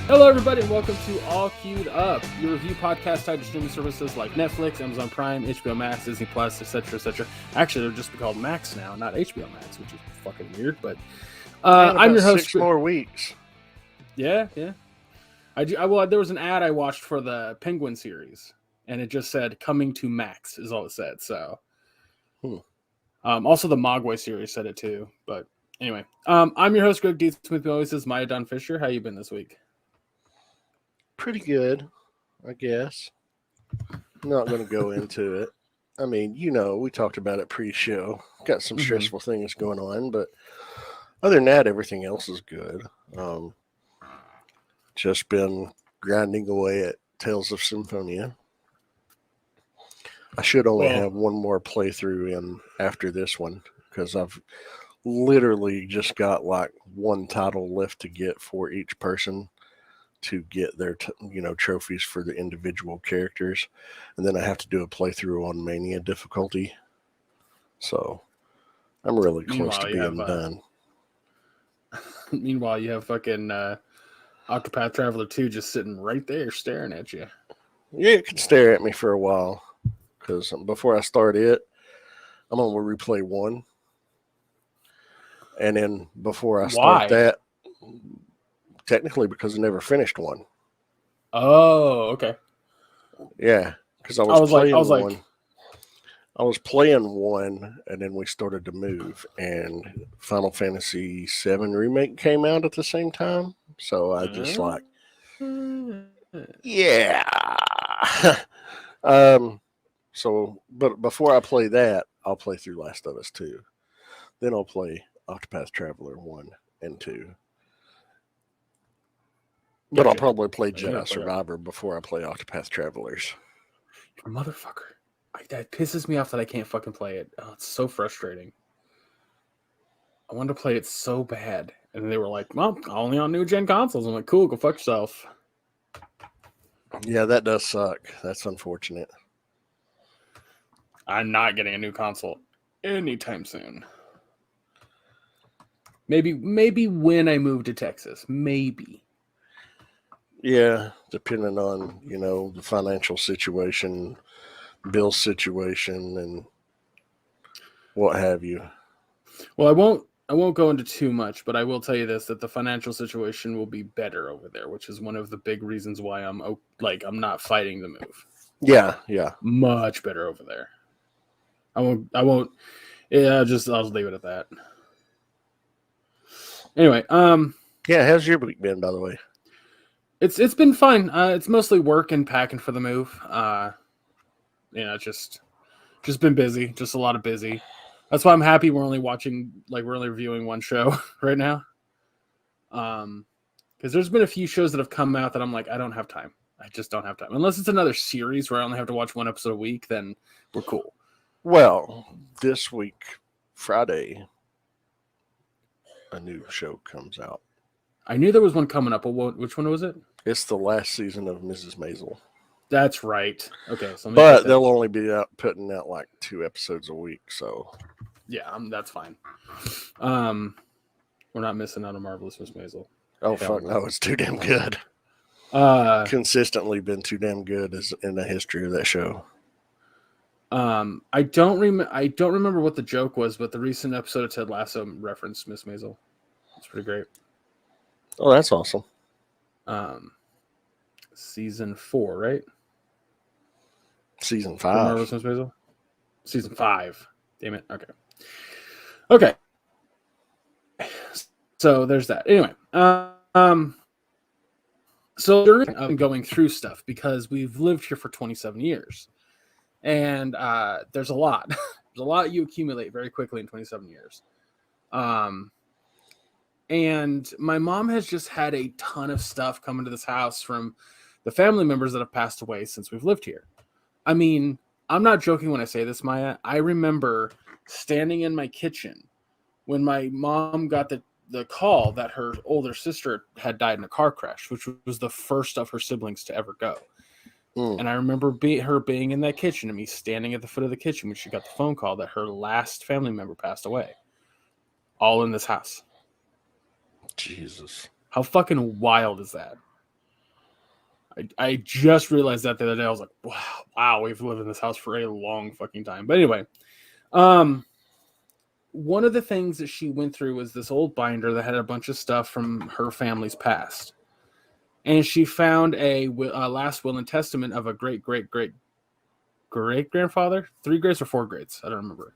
Hello, everybody, and welcome to All Queued Up, your review podcast tied to streaming services like Netflix, Amazon Prime, HBO Max, Disney Plus, etc., etc. Actually, they're just called Max now, not HBO Max, which is fucking weird. But I'm your host. 6 more weeks. Yeah. Well, there was an ad I watched for the Penguin series, and it just said "coming to Max" is all it said. So, also the Mogwai series said it too. But anyway, I'm your host, Greg D. Smith. Always is Maya Don Fisher. How you been this week? Pretty good, I guess. I'm not going to go into it. I mean, we talked about it pre-show. Got some stressful things going on, but other than that, everything else is good. Just been grinding away at Tales of Symphonia. I should only have one more playthrough in after this one because I've literally just got like one title left to get for each person to get their trophies for the individual characters, and then I have to do a playthrough on Mania difficulty. So I'm really close to being done. Meanwhile, you have fucking Octopath Traveler 2 just sitting right there staring at you. Yeah, it can stare at me for a while because before I start it, I'm gonna replay 1, and then before I start that, technically because I never finished 1. Oh, okay. Yeah, because I was playing 1, and then we started to move, and Final Fantasy VII Remake came out at the same time. So I just yeah. But before I play that, I'll play through Last of Us 2. Then I'll play Octopath Traveler 1 and 2. But I'll probably play Jedi Survivor before I play Octopath Travelers. Motherfucker. That pisses me off that I can't fucking play it. Oh, it's so frustrating. I wanted to play it so bad. And they were like, well, only on new gen consoles. I'm like, cool, go fuck yourself. Yeah, that does suck. That's unfortunate. I'm not getting a new console anytime soon. Maybe when I move to Texas. Maybe. Yeah, depending on, the financial situation, bill situation, and what have you. Well, I won't go into too much, but I will tell you this, that the financial situation will be better over there, which is one of the big reasons why I'm not fighting the move. Yeah. Much better over there. I won't I'll leave it at that. Anyway, yeah, how's your week been, by the way? It's been fine. It's mostly work and packing for the move. Just been busy, just a lot of busy. That's why I'm happy we're only reviewing one show right now. Because there's been a few shows that have come out that I'm like, I don't have time. I just don't have time. Unless it's another series where I only have to watch one episode a week, then we're cool. Well, this week, Friday, a new show comes out. I knew there was one coming up, but which one was it? It's the last season of Mrs. Maisel. That's right. Okay, so but they'll only be putting out like 2 episodes a week, so yeah, that's fine. We're not missing out on Marvelous Miss Maisel. Oh fuck no, it's too damn good. Consistently been too damn good in the history of that show. I don't remember what the joke was, but the recent episode of Ted Lasso referenced Miss Maisel. It's pretty great. Oh, that's awesome. Season 4, right? Season 5. Marvelous Miss Maisel? Season 5. Damn it. Okay. So there's that. Anyway, so I'm going through stuff because we've lived here for 27 years. And there's a lot. There's a lot you accumulate very quickly in 27 years. And my mom has just had a ton of stuff come into this house from the family members that have passed away since we've lived here. I mean, I'm not joking when I say this, Maya. I remember standing in my kitchen when my mom got the call that her older sister had died in a car crash, which was the first of her siblings to ever go. And I remember her being in that kitchen and me standing at the foot of the kitchen when she got the phone call that her last family member passed away. All in this house. Jesus. How fucking wild is that? I just realized that the other day. I was like, wow, we've lived in this house for a long fucking time. But anyway, one of the things that she went through was this old binder that had a bunch of stuff from her family's past. And she found a last will and testament of a great grandfather. 3 grades or 4 grades? I don't remember.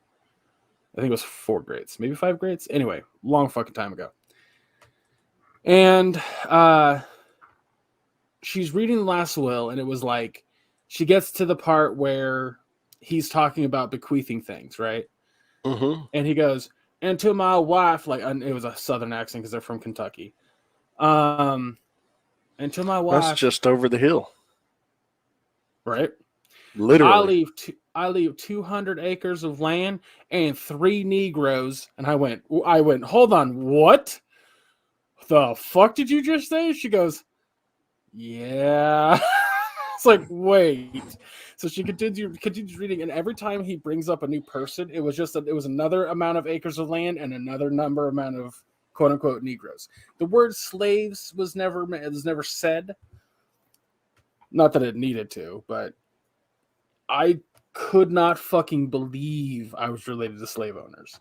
I think it was 4 grades, maybe 5 grades. Anyway, long fucking time ago. And she's reading the last will, and it was like she gets to the part where he's talking about bequeathing things, right? Mm-hmm. And he goes, "And to my wife," like it was a southern accent because they're from Kentucky. And to my wife, That's just over the hill, right? literally. I leave 200 acres of land and 3 Negroes. And I went, hold on, what? The fuck did you just say? She goes, yeah. It's like, wait. So she continues reading, and every time he brings up a new person, it was another amount of acres of land and another amount of quote unquote Negroes. The word slaves was never said. Not that it needed to, but I could not fucking believe I was related to slave owners.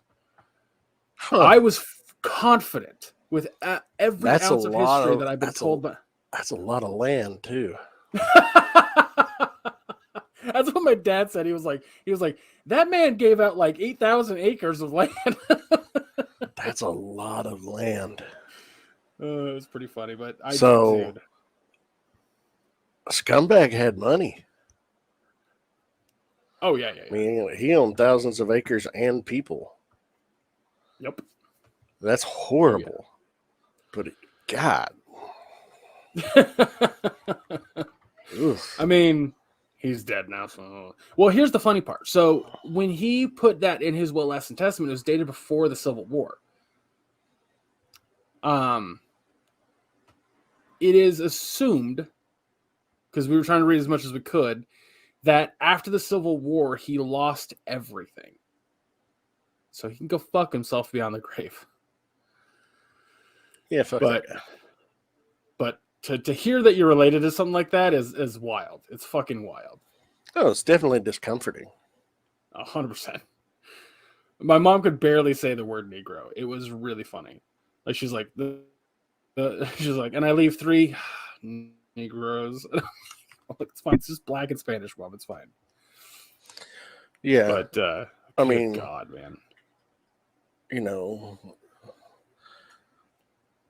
Huh. I was confident with every ounce of history that I've been told. That's a lot of land too. That's what my dad said. He was like, that man gave out like 8,000 acres of land. That's a lot of land. It was pretty funny, but dude. Scumbag had money. Oh yeah. I mean, he owned thousands of acres and people. Yep. That's horrible. Yeah. But God. I mean, he's dead now. So. Well, here's the funny part. So when he put that in his will, last, and testament, it was dated before the Civil War. It is assumed, because we were trying to read as much as we could, that after the Civil War, he lost everything. So he can go fuck himself beyond the grave. Yeah, fuck that guy. But to hear that you're related to something like that is wild. It's fucking wild. Oh, it's definitely discomforting. 100%. My mom could barely say the word Negro. It was really funny. Like she's like, she's like, and I leave 3 Negroes. It's fine. It's just black and Spanish, Mom. It's fine. Yeah, but I mean, God, man. You know,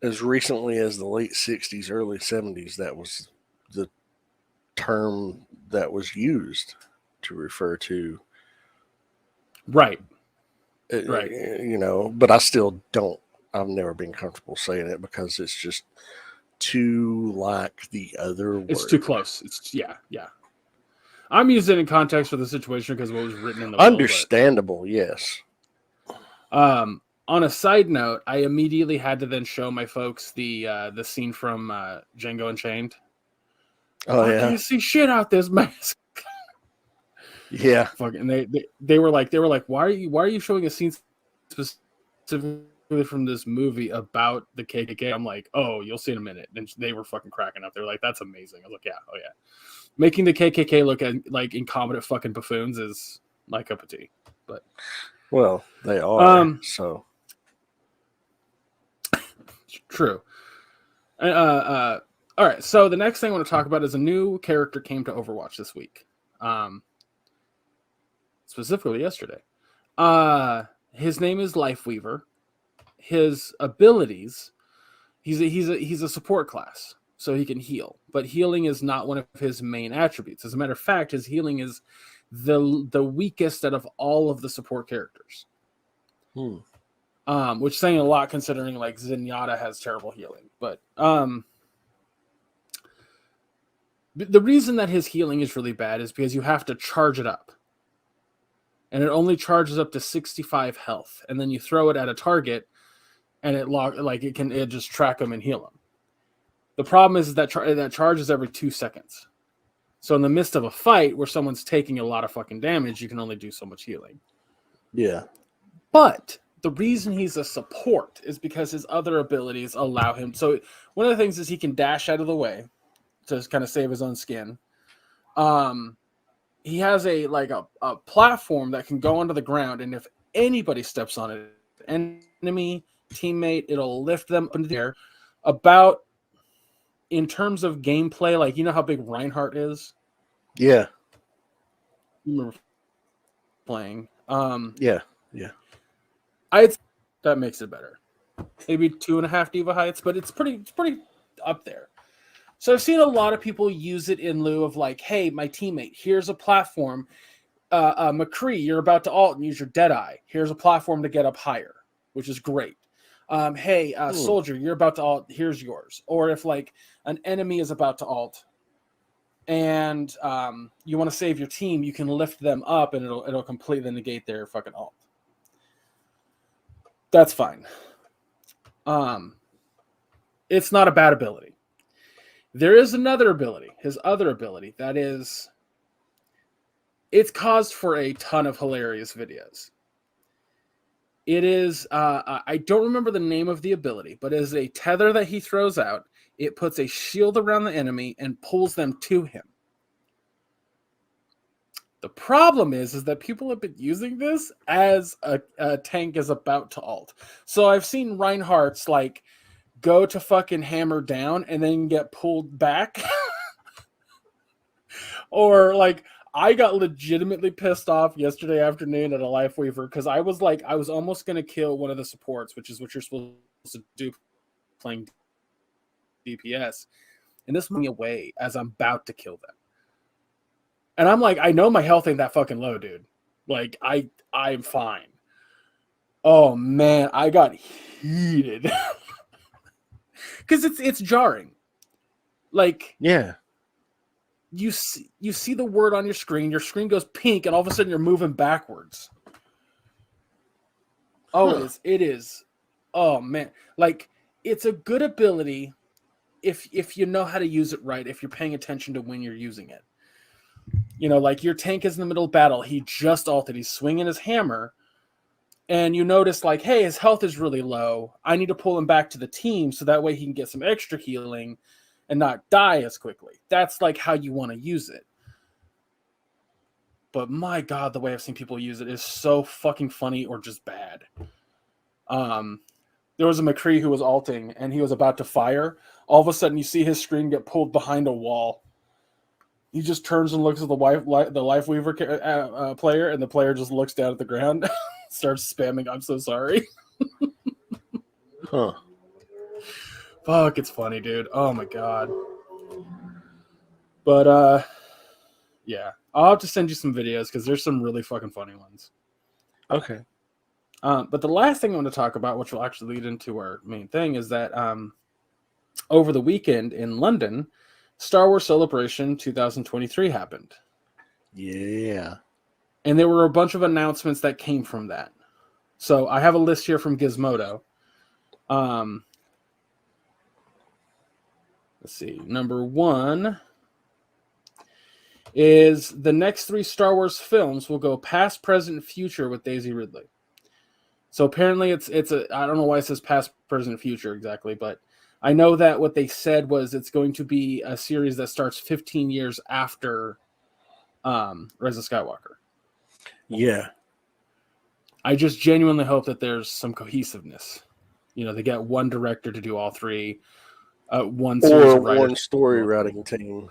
as recently as the late 60s, early 70s, that was the term that was used to refer to. Right. You know, but I still don't. I've never been comfortable saying it because it's just too like the other word. It's too close. It's yeah. I'm using it in context for the situation because what was written in the understandable, yes. On a side note, I immediately had to then show my folks the scene from Django Unchained. Oh yeah, I can't see shit out this mask. Yeah, fucking they were like, why are you showing a scene specifically from this movie about the KKK? I'm like, oh, you'll see in a minute. And they were fucking cracking up. They're like, that's amazing. I was like, yeah, oh yeah. Making the KKK look like incompetent fucking buffoons is my cup of tea. But well, they are. So true. All right. So the next thing I want to talk about is a new character came to Overwatch this week. Specifically yesterday. His name is Lifeweaver. His abilities, he's a support class, so he can heal. But healing is not one of his main attributes. As a matter of fact, his healing is the weakest out of all of the support characters. Which is saying a lot considering like Zenyatta has terrible healing. But the reason that his healing is really bad is because you have to charge it up. And it only charges up to 65 health. And then you throw it at a target and it just track them and heal them. The problem is that that charges every 2 seconds. So in the midst of a fight where someone's taking a lot of fucking damage, you can only do so much healing. Yeah. But the reason he's a support is because his other abilities allow him. So one of the things is he can dash out of the way. to kind of save his own skin. He has a platform that can go onto the ground, and if anybody steps on it, enemy, teammate, it'll lift them up into the air. About in terms of gameplay, like you know how big Reinhardt is? Yeah. I remember playing. Yeah. That makes it better. Maybe 2.5 diva heights, but it's pretty up there. So I've seen a lot of people use it in lieu of like, hey, my teammate, here's a platform. McCree, you're about to ult and use your Deadeye. Here's a platform to get up higher, which is great. Hey, soldier, you're about to ult. Here's yours. Or if like an enemy is about to ult and you want to save your team, you can lift them up and it'll completely negate their fucking ult. That's fine. It's not a bad ability. There is another ability, his other ability, that is, it's caused for a ton of hilarious videos. It is, I don't remember the name of the ability, but it is a tether that he throws out. It puts a shield around the enemy and pulls them to him. The problem is that people have been using this as a tank is about to ult. So I've seen Reinhardt's like go to fucking hammer down and then get pulled back. Or like I got legitimately pissed off yesterday afternoon at a Life Weaver because I was almost going to kill one of the supports, which is what you're supposed to do playing DPS. And this moved me away as I'm about to kill them. And I'm like, I know my health ain't that fucking low, dude. Like, I'm fine. Oh, man, I got heated. Because it's jarring. Like, yeah, you see the word on your screen goes pink, and all of a sudden you're moving backwards. Oh, it is. Oh, man. Like, it's a good ability if you know how to use it right, if you're paying attention to when you're using it. You know, like your tank is in the middle of battle. He just ulted. He's swinging his hammer. And you notice, like, hey, his health is really low. I need to pull him back to the team so that way he can get some extra healing and not die as quickly. That's, like, how you want to use it. But, my God, the way I've seen people use it is so fucking funny or just bad. There was a McCree who was ulting, and he was about to fire. All of a sudden, you see his screen get pulled behind a wall. He just turns and looks at the Life Weaver player, and the player just looks down at the ground, starts spamming, I'm so sorry. Huh. Fuck, it's funny, dude. Oh, my God. But, yeah. I'll have to send you some videos, because there's some really fucking funny ones. Okay. But the last thing I want to talk about, which will actually lead into our main thing, is that over the weekend in London, Star Wars Celebration 2023 happened. Yeah. And there were a bunch of announcements that came from that. So I have a list here from Gizmodo. Let's see. Number 1 is the next 3 Star Wars films will go past, present, and future with Daisy Ridley. So apparently it's I don't know why it says past, present, and future exactly, but I know that what they said was it's going to be a series that starts 15 years after Rise of Skywalker. Yeah. I just genuinely hope that there's some cohesiveness. You know, they get one director to do all 3, one series of writers, one story writing team.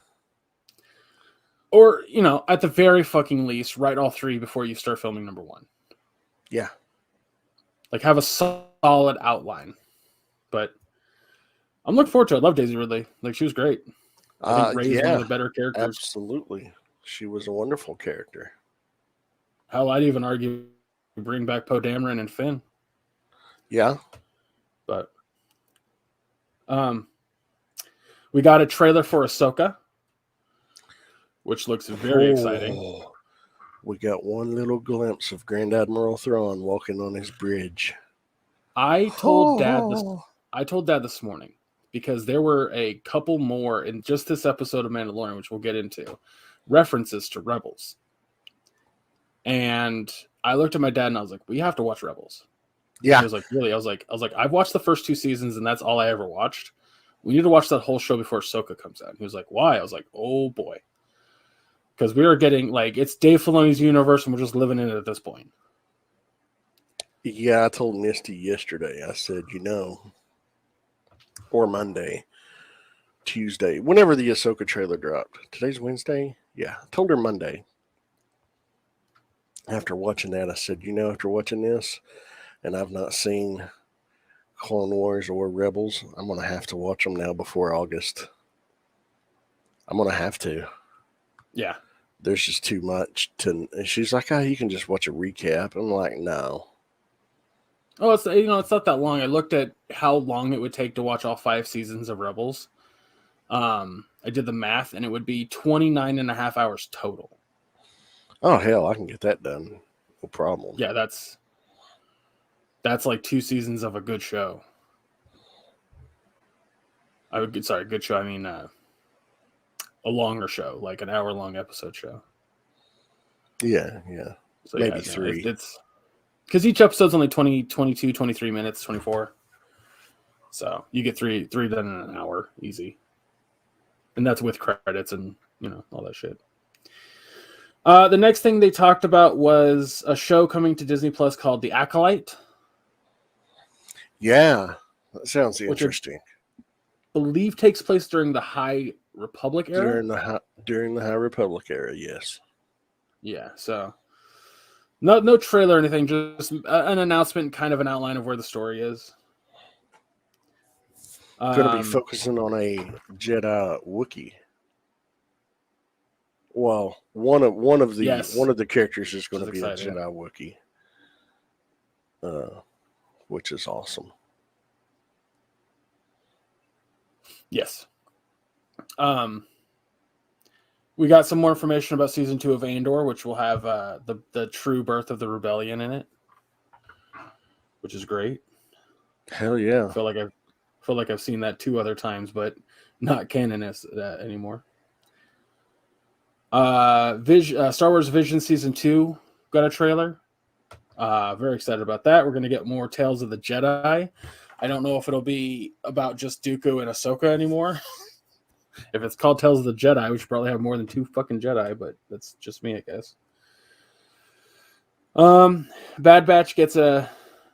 Or, you know, at the very fucking least, write all 3 before you start filming number 1. Yeah. Like, have a solid outline. But I'm looking forward to it. I love Daisy Ridley. Like, she was great. I think Rey's one of the better characters. Absolutely. She was a wonderful character. Hell, I'd even argue bring back Poe Dameron and Finn. Yeah. But we got a trailer for Ahsoka, which looks very exciting. We got one little glimpse of Grand Admiral Thrawn walking on his bridge. I told Dad this morning, because there were a couple more in just this episode of Mandalorian, which we'll get into, references to Rebels. And I looked at my dad and I was like, we have to watch Rebels. Yeah. He was like, really? I was like, I've watched the first 2 seasons and that's all I ever watched. We need to watch that whole show before Ahsoka comes out. And he was like, why? I was like, oh boy. Because we are getting, like, it's Dave Filoni's universe and we're just living in it at this point. Yeah, I told Misty yesterday. I said, or Monday, Tuesday, whenever the Ahsoka trailer dropped. Today's Wednesday? Yeah, I told her Monday. After watching that, I said, after watching this, and I've not seen Clone Wars or Rebels, I'm going to have to watch them now before August. I'm going to have to. Yeah. There's just too much to. And she's like, you can just watch a recap. I'm like, no. Oh, it's not that long. I looked at how long it would take to watch all 5 seasons of Rebels. I did the math, and it would be 29 and a half hours total. Oh, hell, I can get that done. No problem. Yeah, that's like 2 seasons of a good show. Good show. I mean, a longer show, like an hour-long episode show. Yeah. So maybe 3. It's because each episode's only 20, 22, 23 minutes, 24. So you get three done in an hour, easy. And that's with credits and, all that shit. The next thing they talked about was a show coming to Disney Plus called The Acolyte. Yeah, that sounds interesting. Which I believe takes place during the High Republic era. During the High Republic era, yes. Yeah, so no trailer or anything, just an announcement, kind of an outline of where the story is. Going to be focusing on a Jedi Wookiee. Well, one of the characters is going to be a Jedi Wookiee, which is awesome. Yes. We got some more information about season 2 of Andor, which will have the true birth of the rebellion in it, which is great. Hell yeah! I feel like I've seen that 2 other times, but not canon anymore. Star Wars Vision season 2 got a trailer. Very excited about that. We're going to get more Tales of the Jedi. I don't know if it'll be about just Dooku and Ahsoka anymore. If it's called Tales of the Jedi, we should probably have more than 2 fucking Jedi, but that's just me, I guess. Bad Batch gets a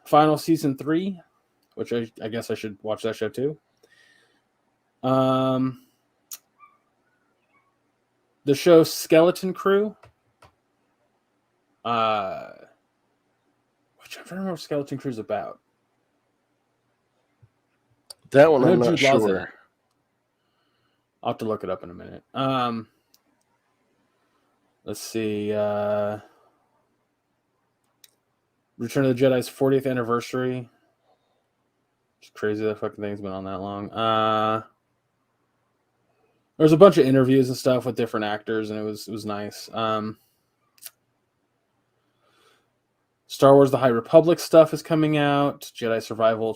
final season 3, which I guess I should watch that show too. The show Skeleton Crew. Which I'm trying to remember what Skeleton Crew's about. That one I'm not sure. I'll have to look it up in a minute. Let's see. Return of the Jedi's 40th anniversary. It's crazy that fucking thing's been on that long. There's a bunch of interviews and stuff with different actors, and it was nice. Star Wars: The High Republic stuff is coming out. Jedi Survivor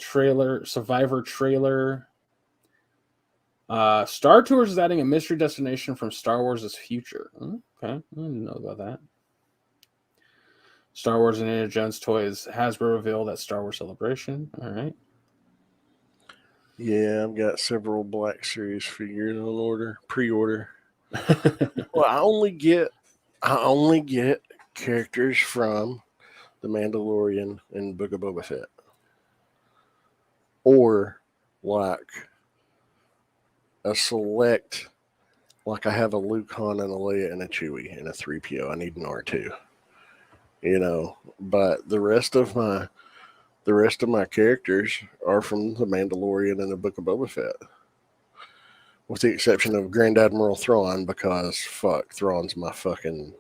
trailer. Star Tours is adding a mystery destination from Star Wars' future. Okay, I didn't know about that. Star Wars and Indiana Jones toys. Hasbro revealed at Star Wars Celebration. All right. Yeah, I've got several Black Series figures on pre-order. Well, I only get characters from The Mandalorian and Book of Boba Fett, or like a select, like I have a Luke, Han, and a Leia, and a Chewie, and a 3PO. I need an R2. But the rest of my characters are from The Mandalorian and the Book of Boba Fett, with the exception of Grand Admiral Thrawn, because Thrawn's my fucking.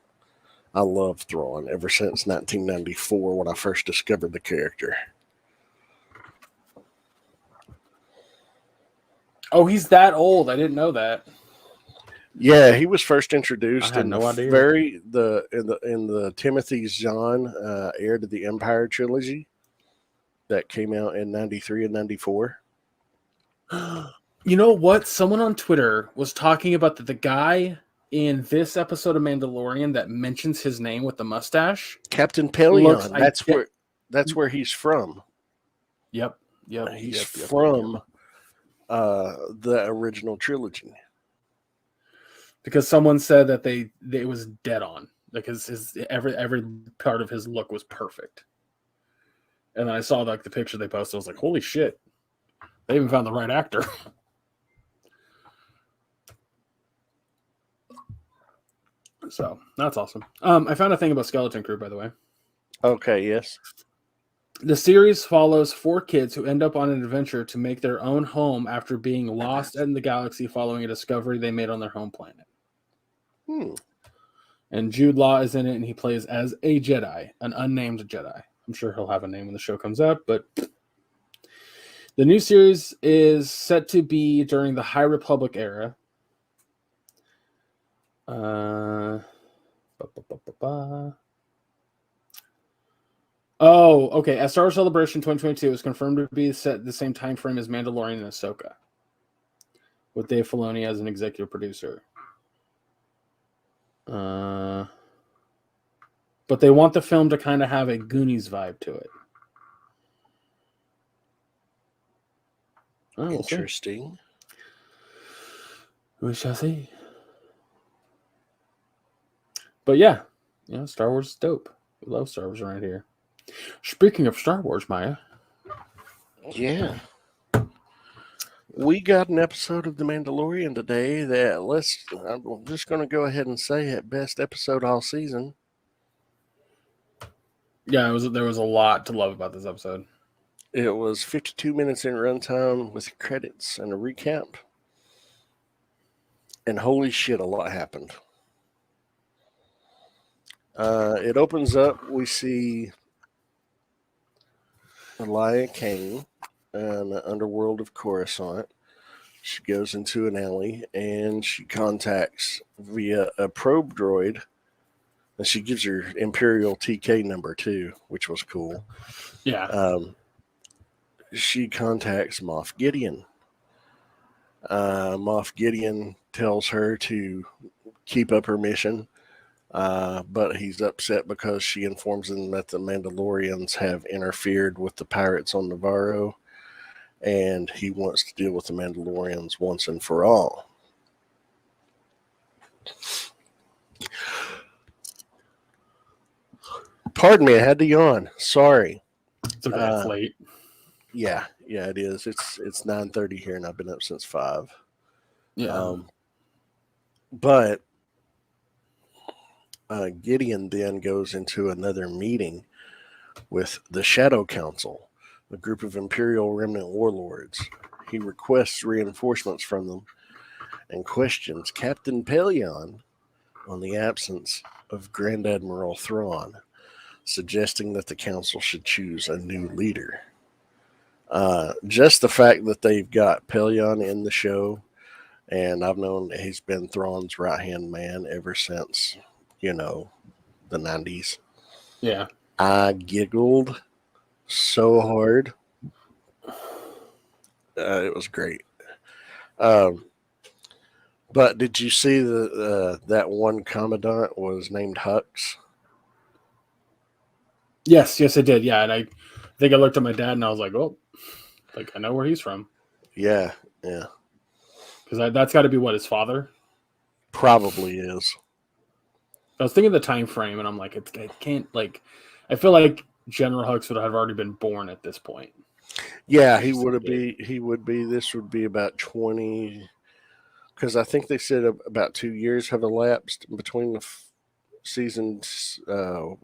I love Thrawn ever since 1994 when I first discovered the character. Oh, he's that old. I didn't know that. Yeah, he was first introduced in idea. the Timothy Zahn Heir to the Empire trilogy that came out in 93 and 94. You know what? Someone on Twitter was talking about the guy in this episode of Mandalorian that mentions his name with the mustache. Captain Pelion. That's where he's from. Yep. He's from the original trilogy. Because someone said that it was dead on. Like his every part of his look was perfect. And then I saw like the picture they posted. I was like, holy shit. They even found the right actor. So that's awesome. I found a thing about Skeleton Crew, by the way. Okay, yes. The series follows 4 kids who end up on an adventure to make their own home after being lost in the galaxy following a discovery they made on their home planet. And Jude Law is in it, and he plays as a Jedi, an unnamed Jedi. I'm sure he'll have a name when the show comes out, but the new series is set to be during the High Republic era. Oh, okay. At Star Wars Celebration 2022 is confirmed to be set the same time frame as Mandalorian and Ahsoka, with Dave Filoni as an executive producer. But they want the film to kind of have a Goonies vibe to it. Oh, Interesting. We shall see. But yeah, Star Wars is dope. We love Star Wars around here. Speaking of Star Wars, Maya. Yeah. We got an episode of The Mandalorian today that I'm just going to go ahead and say it, best episode all season. Yeah, there was a lot to love about this episode. It was 52 minutes in runtime with credits and a recap. And holy shit, a lot happened. It opens up, we see Elia Kane in the underworld of Coruscant. She goes into an alley and she contacts via a probe droid. And she gives her Imperial TK number too, which was cool. Yeah. She contacts Moff Gideon. Moff Gideon tells her to keep up her mission, but he's upset because she informs him that the Mandalorians have interfered with the pirates on Navarro, and he wants to deal with the Mandalorians once and for all. Pardon me, I had to yawn. Sorry. It's okay. It's late. Yeah, it is. It's 9:30 here, and I've been up since 5. Yeah. But Gideon then goes into another meeting with the Shadow Council, a group of Imperial remnant warlords. He requests reinforcements from them and questions Captain Pellaeon on the absence of Grand Admiral Thrawn, suggesting that the council should choose a new leader. Just the fact that they've got Pellaeon in the show, and I've known that he's been Thrawn's right-hand man ever since, the 90s. Yeah. I giggled so hard. It was great. But did you see that one commandant was named Hux? Yes, I did. Yeah, and I think I looked at my dad and I was like, oh, I know where he's from. Yeah. Because that's got to be what, his father? Probably is. I was thinking the time frame, and I'm like, it can't, I feel like General Hux would have already been born at this point. Yeah, he would be. This would be about 20, because I think they said about 2 years have elapsed between the seasons. 2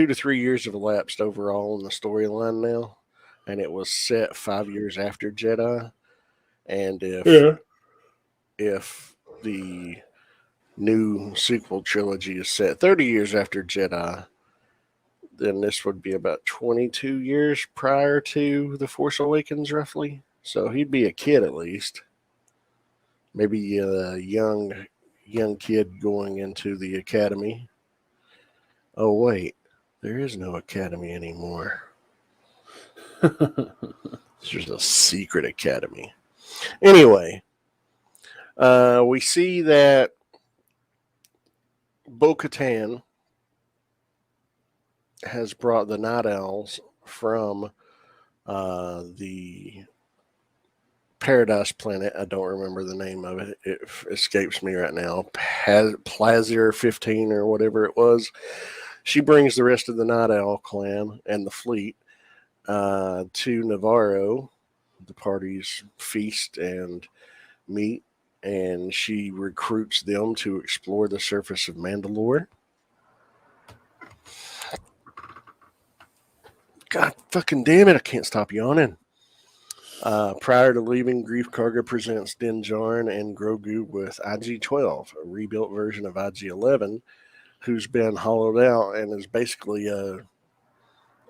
to 3 years have elapsed overall in the storyline now, and it was set 5 years after Jedi. And if the new sequel trilogy is set 30 years after Jedi, then this would be about 22 years prior to The Force Awakens, roughly. So he'd be a kid at least. Maybe a young kid going into the academy. Oh, wait. There is no academy anymore. There's a secret academy. Anyway, we see that Bo-Katan has brought the Night Owls from the Paradise Planet. I don't remember the name of it. It escapes me right now. Plazier 15 or whatever it was. She brings the rest of the Night Owl clan and the fleet to Navarro. The parties feast and meet, and she recruits them to explore the surface of Mandalore. God fucking damn it, I can't stop yawning. Prior to leaving, Grief Karga presents Din Djarin and Grogu with IG-12, a rebuilt version of IG-11, who's been hollowed out and is basically an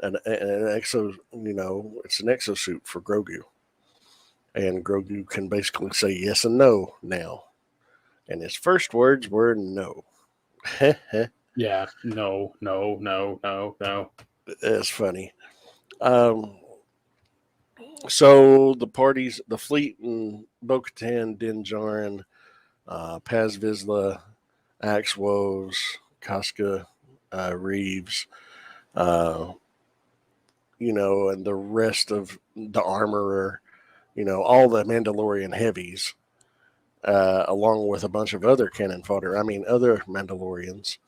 exo. It's an exosuit for Grogu, and Grogu can basically say yes and no now. And his first words were no. Yeah, no, no, no, no, no. That's funny. Um, so the fleet, and Bo-Katan, Din Djarin, Paz Vizsla, Axe Woves, Casca Reeves, uh, and the rest of the armorer, all the Mandalorian heavies, along with a bunch of other cannon fodder. I mean, other Mandalorians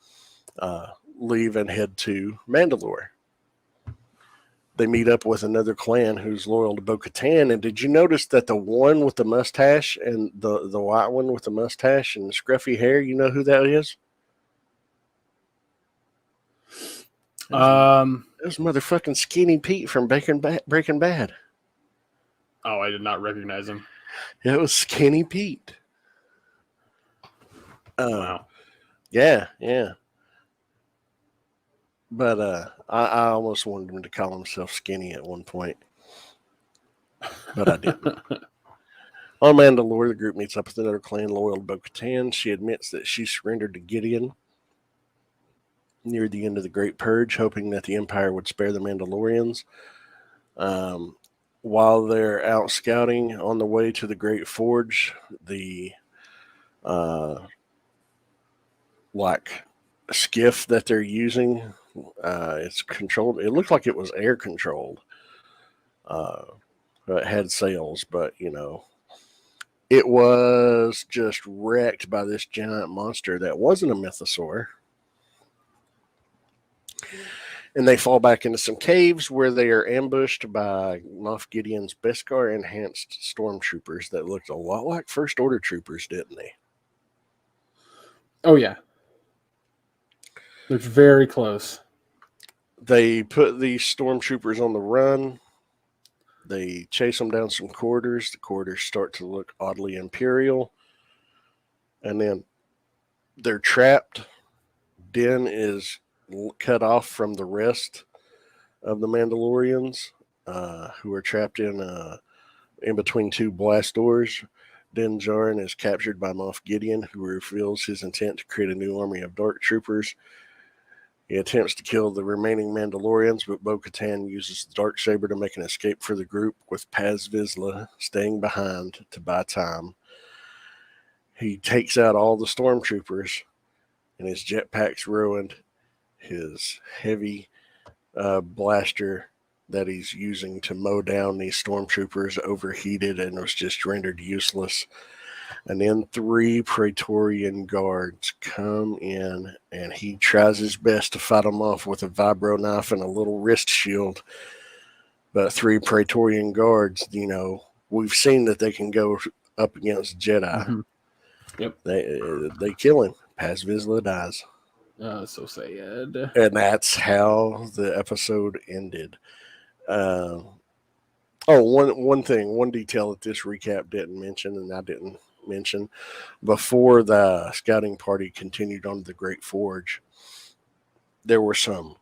leave and head to Mandalore. They meet up with another clan who's loyal to Bo-Katan. And did you notice that the one with the mustache and the white one with the mustache and the scruffy hair, you know who that is? It was motherfucking Skinny Pete from Breaking Bad. Oh, I did not recognize him. It was Skinny Pete. Wow. Yeah. But I almost wanted him to call himself Skinny at one point. But I didn't. On Mandalore, the group meets up with another clan loyal to Bo-Katan. She admits that she surrendered to Gideon near the end of the Great Purge, hoping that the Empire would spare the Mandalorians. While they're out scouting on the way to the Great Forge, the skiff that they're using, it's controlled. It looked like it was air controlled. It had sails, but it was just wrecked by this giant monster that wasn't a mythosaur. And they fall back into some caves where they are ambushed by Moff Gideon's Beskar enhanced stormtroopers that looked a lot like First Order troopers, didn't they? Oh, yeah. They're very close. They put these stormtroopers on the run. They chase them down some corridors. The corridors start to look oddly Imperial. And then they're trapped. Din is cut off from the rest of the Mandalorians, who are trapped in between two blast doors. Din Djarin is captured by Moff Gideon, who reveals his intent to create a new army of dark troopers. He attempts to kill the remaining Mandalorians, but Bo-Katan uses the Darksaber to make an escape for the group, with Paz Vizsla staying behind to buy time. He takes out all the stormtroopers, and his jetpack's ruined. His heavy blaster that he's using to mow down these stormtroopers overheated and was just rendered useless. And then 3 Praetorian guards come in, and he tries his best to fight them off with a vibro knife and a little wrist shield. But 3 Praetorian guards, we've seen that they can go up against Jedi. Mm-hmm. Yep. They kill him. Paz Vizsla dies. So sad. And that's how the episode ended. One thing, one detail that this recap didn't mention, and I didn't mention, before the scouting party continued on to the Great Forge, there were some.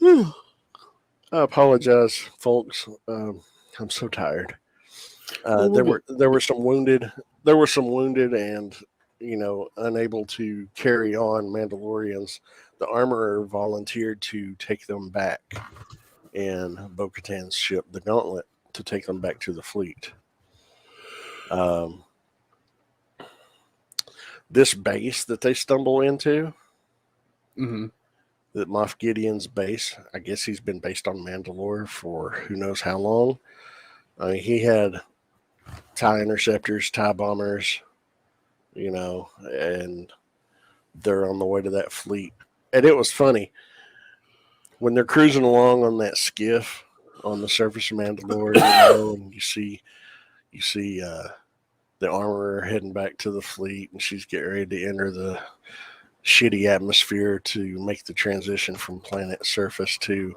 I apologize, folks. I'm so tired. There were some wounded. There were some wounded and unable to carry on Mandalorians. The armorer volunteered to take them back in Bo-Katan's ship, the Gauntlet, to take them back to the fleet. This base that they stumble into, that Moff Gideon's base, I guess he's been based on Mandalore for who knows how long. I mean, he had TIE interceptors, TIE bombers, and they're on the way to that fleet. And it was funny when they're cruising along on that skiff on the surface of Mandalore, and you see the armorer heading back to the fleet, and she's getting ready to enter the shitty atmosphere to make the transition from planet surface to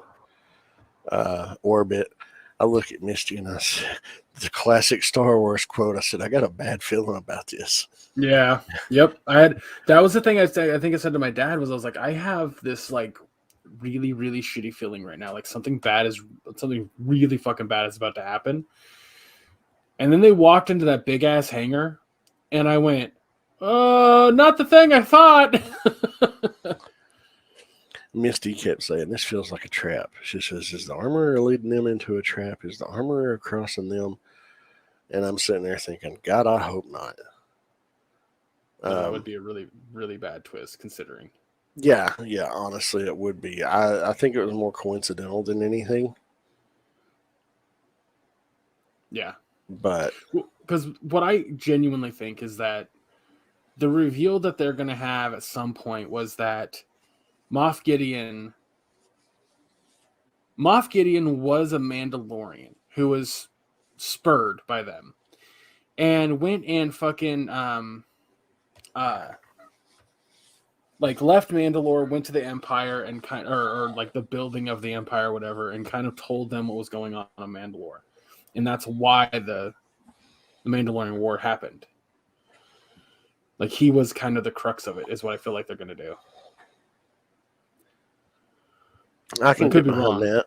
orbit. I look at Misty and I said, the classic Star Wars quote. I said, I got a bad feeling about this. Yeah. Yep. That was the thing I think I said to my dad was I was like, I have this like really, really shitty feeling right now. Like something really fucking bad is about to happen. And then they walked into that big ass hangar and I went, not the thing I thought. Misty kept saying, this feels like a trap. She says, is the armorer leading them into a trap? Is the armorer crossing them? And I'm sitting there thinking, God, I hope not. That would be a really, really bad twist considering. Yeah, honestly, it would be. I think it was more coincidental than anything. Yeah. But because what I genuinely think is that the reveal that they're going to have at some point was that Moff Gideon was a Mandalorian who was spurred by them and went and fucking like left Mandalore, went to the Empire and or like the building of the Empire or whatever, and kind of told them what was going on Mandalore. And that's why the Mandalorian War happened. Like he was kind of the crux of it, is what I feel like they're going to do. I can get behind that.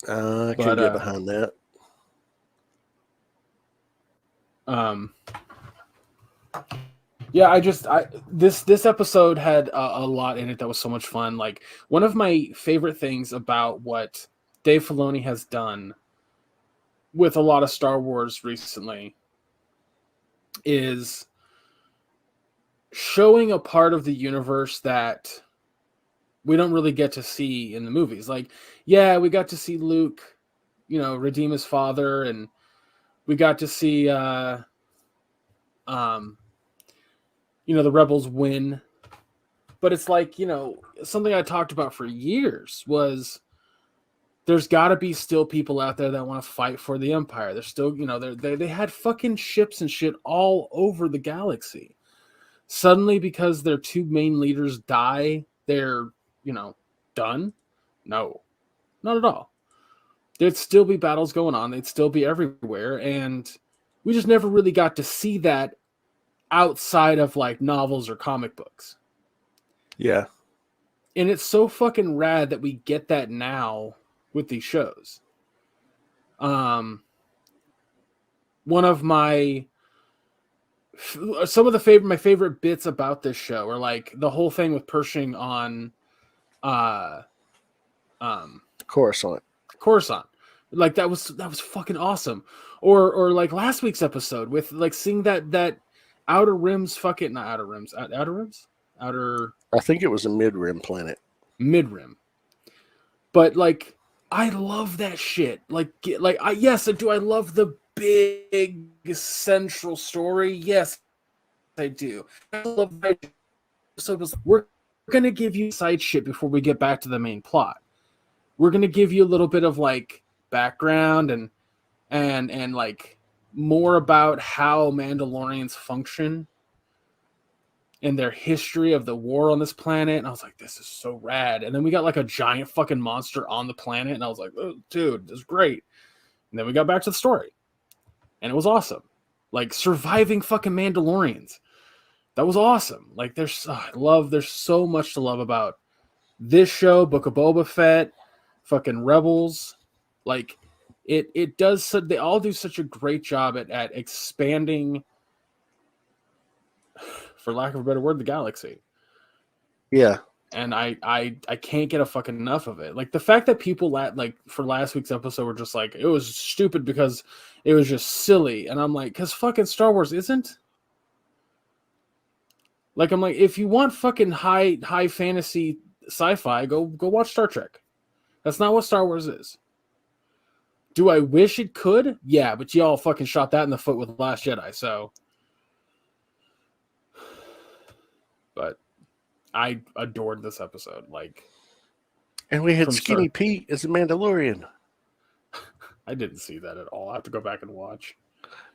I can get behind that. Yeah, this episode had a lot in it that was so much fun. Like one of my favorite things about what Dave Filoni has done with a lot of Star Wars recently is showing a part of the universe that we don't really get to see in the movies. Like, yeah, we got to see Luke, redeem his father, and we got to see the rebels win. But it's like, something I talked about for years was there's got to be still people out there that want to fight for the Empire. They're still, they had fucking ships and shit all over the galaxy. Suddenly, because their two main leaders die, they're, done? No, not at all. There'd still be battles going on. They'd still be everywhere. And we just never really got to see that outside of like novels or comic books. Yeah. And it's so fucking rad that we get that now with these shows. One of my favorite bits about this show are like the whole thing with Pershing on Coruscant. Like that was fucking awesome. Or like last week's episode with like seeing that Outer Rims fucking not Outer Rims. Outer Rims? I think it was a mid-rim planet. Mid-rim. But like I love that shit. Yes, do I love the big central story? Yes, I do. I love that episode was we're gonna give you side shit before we get back to the main plot. We're gonna give you a little bit of like background and like more about how Mandalorians function and their history of the war on this planet. And I was like, this is so rad. And then we got like a giant fucking monster on the planet. And I was like, oh, dude, this is great. And then we got back to the story. And it was awesome. Like surviving fucking Mandalorians. That was awesome. Like there's so much to love about this show, Book of Boba Fett, fucking Rebels. Like it does, they all do such a great job at expanding, for lack of a better word, the galaxy. Yeah. And I can't get a fucking enough of it. Like the fact that people like for last week's episode were just like, it was stupid because it was just silly. And I'm like, because fucking Star Wars isn't. Like I'm like, if you want fucking high fantasy sci-fi, go watch Star Trek. That's not what Star Wars is. Do I wish it could? Yeah, but y'all fucking shot that in the foot with Last Jedi, so. But I adored this episode. Like, And we had from Skinny start. Pete as a Mandalorian. I didn't see that at all. I have to go back and watch.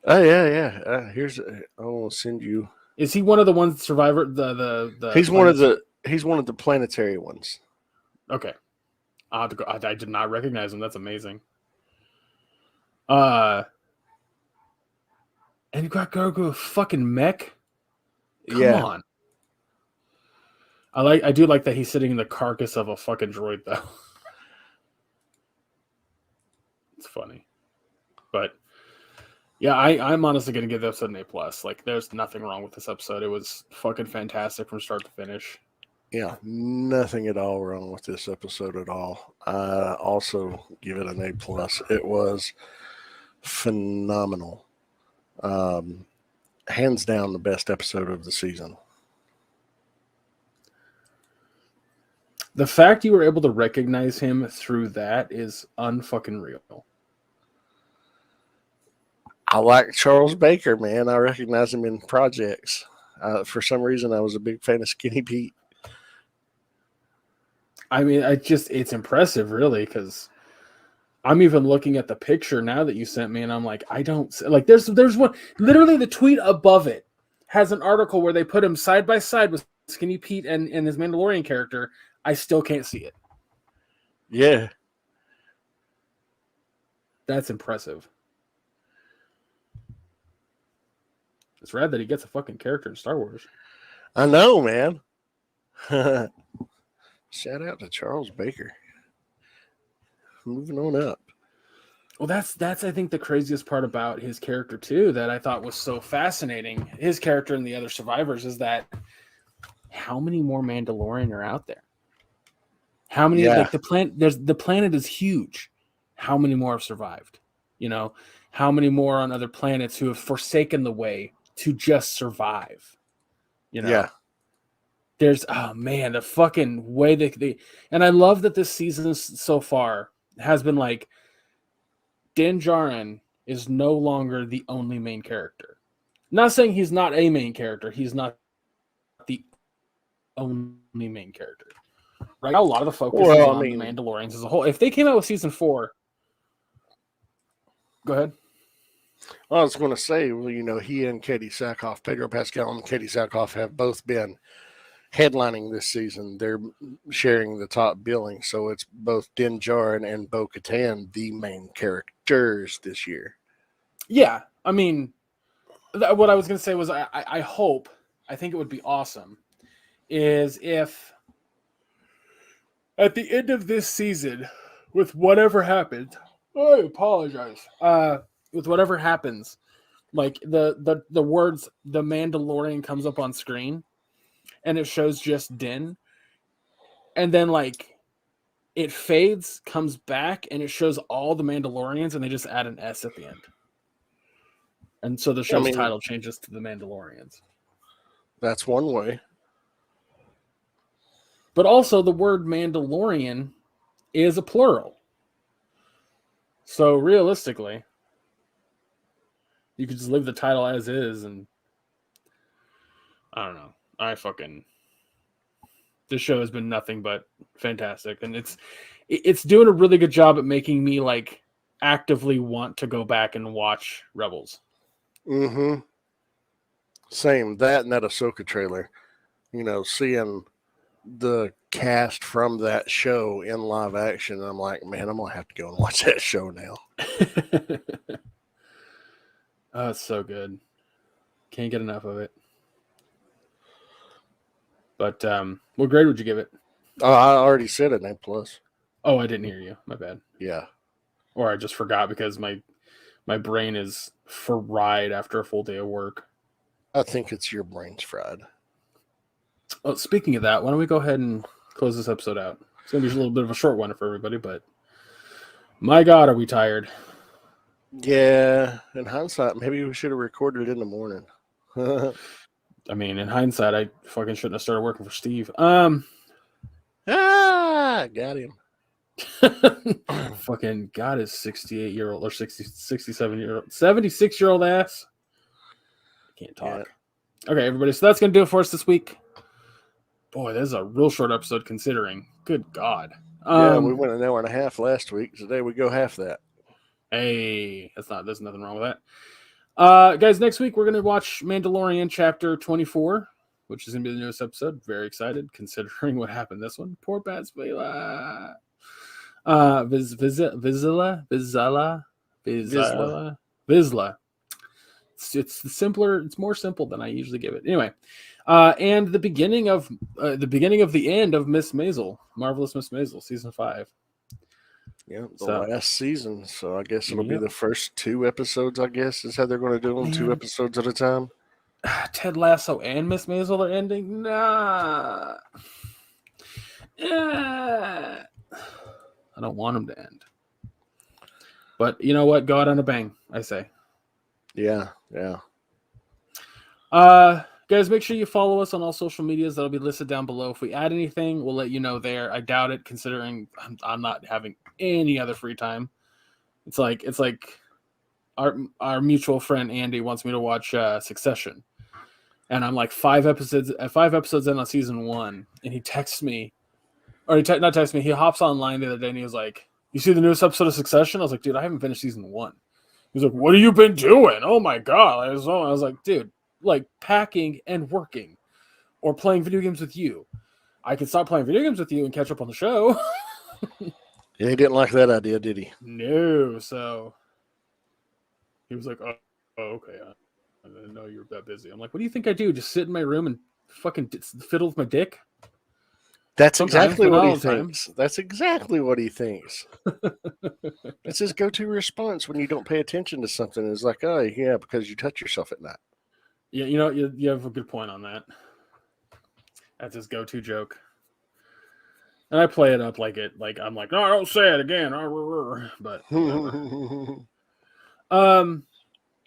Oh yeah. I'll send you. Is he one of the ones Survivor? The He's one of the planetary ones. Okay, I have to go. I did not recognize him. That's amazing. And you got Grogu a fucking mech. Come on. I do like that he's sitting in the carcass of a fucking droid though. It's funny, but yeah, I'm honestly gonna give this episode an A+. Like, there's nothing wrong with this episode. It was fucking fantastic from start to finish. Yeah, nothing at all wrong with this episode at all. I also give it an A+. It was phenomenal. Hands down the best episode of the season. The fact you were able to recognize him through that is unfucking real. I like Charles Baker, man. I recognize him in projects. For some reason, I was a big fan of Skinny Pete. I mean, it's impressive, really, because I'm even looking at the picture now that you sent me, and I'm like, I don't like. There's one, literally the tweet above it has an article where they put him side by side with Skinny Pete and his Mandalorian character. I still can't see it. Yeah, that's impressive. It's rad that he gets a fucking character in Star Wars. I know, man. Shout out to Charles Baker. Moving on up. Well, that's I think the craziest part about his character too, that I thought was so fascinating. His character and the other survivors is that how many more Mandalorian are out there? How many? Like the planet is huge. How many more have survived? You know, how many more on other planets who have forsaken the way to just survive? You know, yeah. There's the fucking way they and I love that this season so far has been like Din Djarin is no longer the only main character. Not saying he's not a main character. He's not the only main character. Right now, a lot of the focus is on the Mandalorians as a whole. If they came out with season 4, go ahead. Well, I was going to say, well, you know, he and Katie Sackhoff, Pedro Pascal and Katie Sackhoff have both been headlining this season. They're sharing the top billing, so it's both Din Djarin and Bo-Katan, the main characters this year. Yeah, I mean, what I was going to say was I hope, I think it would be awesome, is if at the end of this season, with whatever happened, I apologize. With whatever happens, like the words "the Mandalorian" comes up on screen, and it shows just Din, and then like it fades, comes back, and it shows all the Mandalorians, and they just add an S at the end, and so the show's title changes to the Mandalorians. That's one way. But also, the word Mandalorian is a plural. So, realistically, you could just leave the title as is, and I don't know. This show has been nothing but fantastic, and it's doing a really good job at making me, like, actively want to go back and watch Rebels. Mm-hmm. Same. That and that Ahsoka trailer. You know, seeing the cast from that show in live action, I'm like, man, I'm gonna have to go and watch that show now. Oh, it's so good. Can't get enough of it. But what grade would you give it? Oh, I already said an A+. Oh, I didn't hear you. My bad. Yeah. Or I just forgot because my brain is fried after a full day of work. I think it's your brain's fried. Well, speaking of that, why don't we go ahead and close this episode out? It's going to be a little bit of a short one for everybody, but my God, are we tired? Yeah, in hindsight, maybe we should have recorded it in the morning. I mean, in hindsight, I fucking shouldn't have started working for Steve. Got him. Fucking got his 68-year-old or 67-year-old, 76-year-old ass. Can't talk. Yeah. Okay, everybody. So that's gonna do it for us this week. Boy, this is a real short episode considering. Good God. Yeah, we went an hour and a half last week. Today we go half that. Hey, there's nothing wrong with that. Guys, next week we're gonna watch Mandalorian chapter 24, which is gonna be the newest episode. Very excited considering what happened this one. Poor Bad Spela. Vizsla. It's simpler. It's more simple than I usually give it. Anyway, and the beginning of the end of Miss Maisel, Marvelous Miss Maisel, season 5. Yeah, last season. So I guess it'll be the first 2 episodes. I guess is how they're going to do them. 2 episodes at a time. Ted Lasso and Miss Maisel are ending. Nah. Yeah. I don't want them to end. But you know what? Go out on a bang, I say. Yeah. Guys, make sure you follow us on all social medias. That'll be listed down below. If we add anything, we'll let you know there. I doubt it, considering I'm not having any other free time. It's like our mutual friend Andy wants me to watch Succession, and I'm like 5 episodes in on season 1, and he texts me, or not texts me. He hops online the other day, and he was like, "You see the newest episode of Succession?" I was like, "Dude, I haven't finished season 1." He's like, "What have you been doing?" Oh my God. I was like, "Dude, like packing and working or playing video games with you. I can stop playing video games with you and catch up on the show." Yeah, he didn't like that idea, did he? No. So he was like, "Oh, okay. I didn't know you were that busy." I'm like, "What do you think I do? Just sit in my room and fucking fiddle with my dick?" That's exactly what he thinks. That's exactly what he thinks. It's his go-to response when you don't pay attention to something. It's like, oh, yeah, because you touch yourself at night. Yeah, you know, you have a good point on that. That's his go-to joke. And I play it up like I'm like, "No, don't say it again." But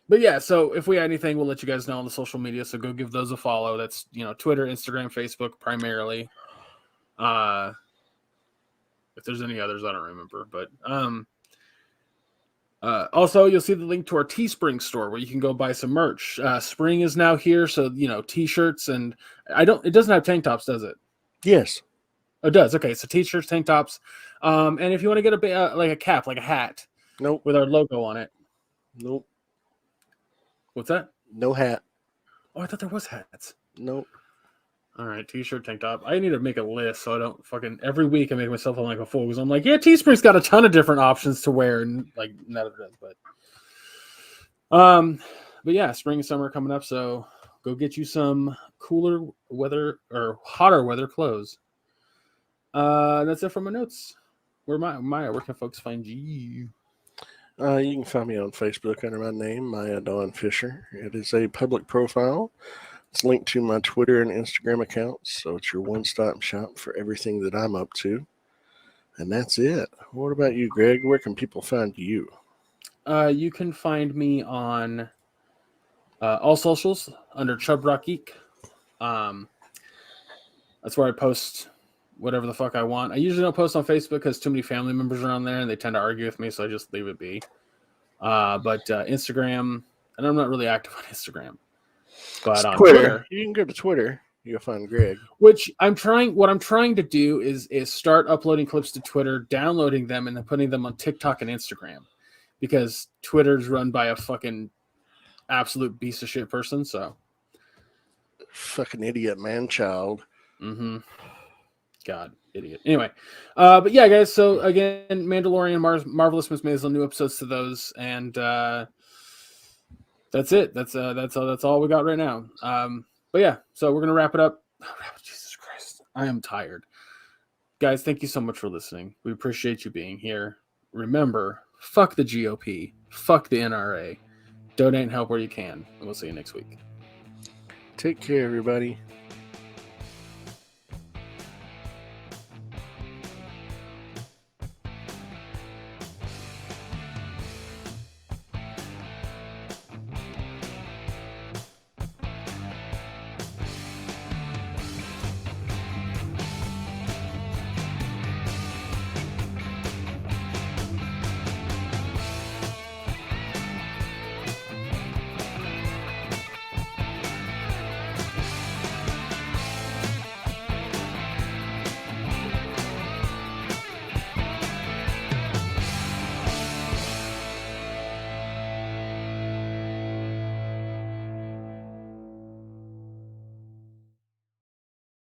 but yeah, so if we add anything, we'll let you guys know on the social media. So go give those a follow. That's Twitter, Instagram, Facebook primarily. If there's any others, I don't remember. But also, you'll see the link to our Teespring store where you can go buy some merch. Spring is now here, so t-shirts and it doesn't have tank tops, does it? Yes. Oh, it does. Okay, so t-shirts, tank tops, and if you want to get a cap, like a hat, nope, with our logo on it. Nope. What's that? No hat. Oh, I thought there was hats. Nope. All right, t-shirt, tank top. I need to make a list so I don't fucking every week I make myself look like a fool because I'm like, yeah, Teespring's got a ton of different options to wear, and like none of it does. But yeah, spring and summer coming up, so go get you some cooler weather or hotter weather clothes. That's it for my notes. Maya, where can folks find you? You can find me on Facebook under my name, Maya Dawn Fisher. It is a public profile. It's linked to my Twitter and Instagram accounts, so it's your one-stop shop for everything that I'm up to. And that's it. What about you, Greg? Where can people find you? You can find me on all socials under Chub Rock Geek. That's where I post whatever the fuck I want. I usually don't post on Facebook because too many family members are on there and they tend to argue with me, so I just leave it be. But Instagram, and I'm not really active on Instagram. But on Twitter, you can go to Twitter. You'll find Greg. Which what I'm trying to do is start uploading clips to Twitter, downloading them, and then putting them on TikTok and Instagram, because Twitter's run by a fucking absolute piece of shit person. So, fucking idiot, man, child. Mm-hmm. God, idiot. Anyway, but yeah, guys. So again, Mandalorian, Marvelous Miss Maisel, new episodes to those, and that's it. That's all we got right now. But yeah, so we're gonna wrap it up. Oh, Jesus Christ, I am tired, guys. Thank you so much for listening. We appreciate you being here. Remember, fuck the GOP, fuck the NRA. Donate and help where you can, and we'll see you next week. Take care, everybody.